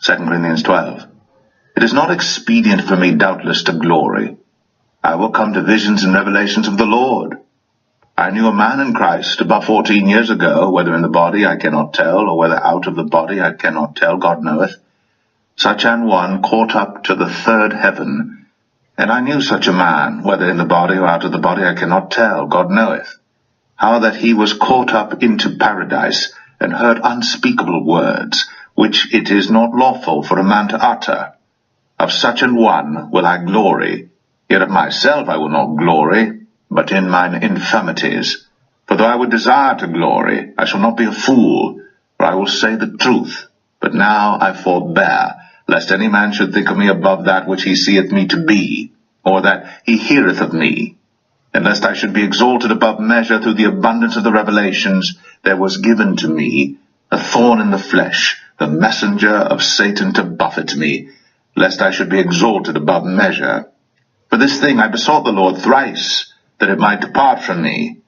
2 Corinthians 12. It is not expedient for me doubtless to glory. I will come to visions and revelations of the Lord. I knew a man in Christ about 14 years ago, whether in the body I cannot tell, or whether out of the body I cannot tell, God knoweth. Such an one caught up to the third heaven. And I knew such a man, whether in the body or out of the body I cannot tell, God knoweth, how that he was caught up into paradise, and heard unspeakable words, which it is not lawful for a man to utter. Of such an one will I glory, yet of myself I will not glory, but in mine infirmities. For though I would desire to glory, I shall not be a fool, for I will say the truth. But now I forbear, lest any man should think of me above that which he seeth me to be, or that he heareth of me. And lest I should be exalted above measure through the abundance of the revelations, there was given to me a thorn in the flesh, the messenger of Satan to buffet me, lest I should be exalted above measure. For this thing I besought the Lord thrice, that it might depart from me.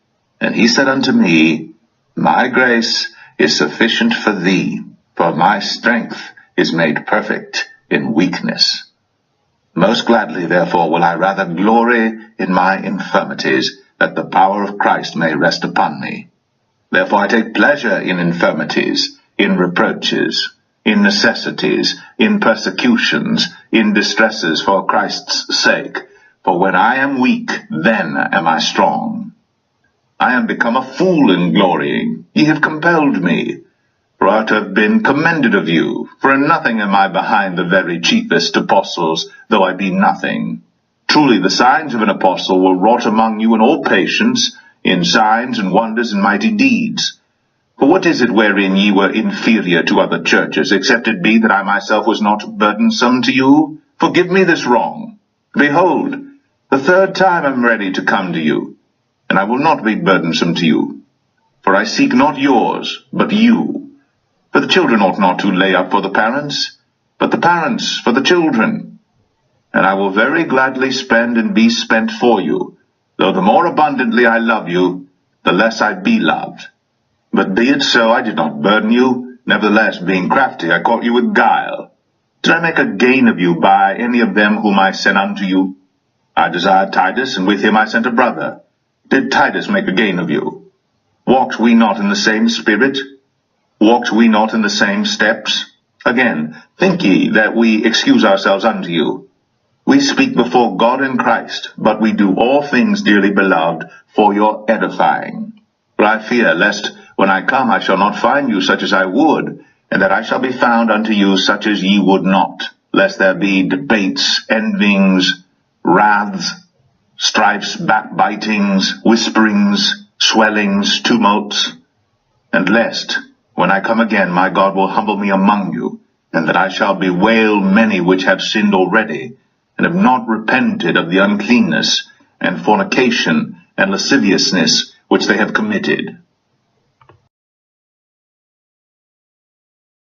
And he said unto me, My grace is sufficient for thee, for my strength is made perfect in weakness. Most gladly, therefore, will I rather glory in my infirmities, that the power of Christ may rest upon me. Therefore I take pleasure in infirmities, in reproaches, in necessities, in persecutions, in distresses for Christ's sake. For when I am weak, then am I strong. I am become a fool in glorying. Ye have compelled me. For I ought to have been commended of you, for in nothing am I behind the very chiefest apostles, though I be nothing. Truly the signs of an apostle were wrought among you in all patience, in signs and wonders and mighty deeds. For what is it wherein ye were inferior to other churches, except it be that I myself was not burdensome to you? Forgive me this wrong. Behold, the third time I am ready to come to you, and I will not be burdensome to you. For I seek not yours, but you. For the children ought not to lay up for the parents, but the parents for the children. And I will very gladly spend and be spent for you, though the more abundantly I love you, the less I be loved. But be it so, I did not burden you, nevertheless, being crafty, I caught you with guile. Did I make a gain of you by any of them whom I sent unto you? I desired Titus, and with him I sent a brother. Did Titus make a gain of you? Walked we not in the same spirit? Walked we not in the same steps? Again, think ye that we excuse ourselves unto you? We speak before God and Christ, but we do all things, dearly beloved, for your edifying. For I fear lest when I come I shall not find you such as I would, and that I shall be found unto you such as ye would not, lest there be debates, envyings, wraths, strifes, backbitings, whisperings, swellings, tumults, and lest, when I come again, my God will humble me among you, and that I shall bewail many which have sinned already, and have not repented of the uncleanness, and fornication, and lasciviousness, which they have committed.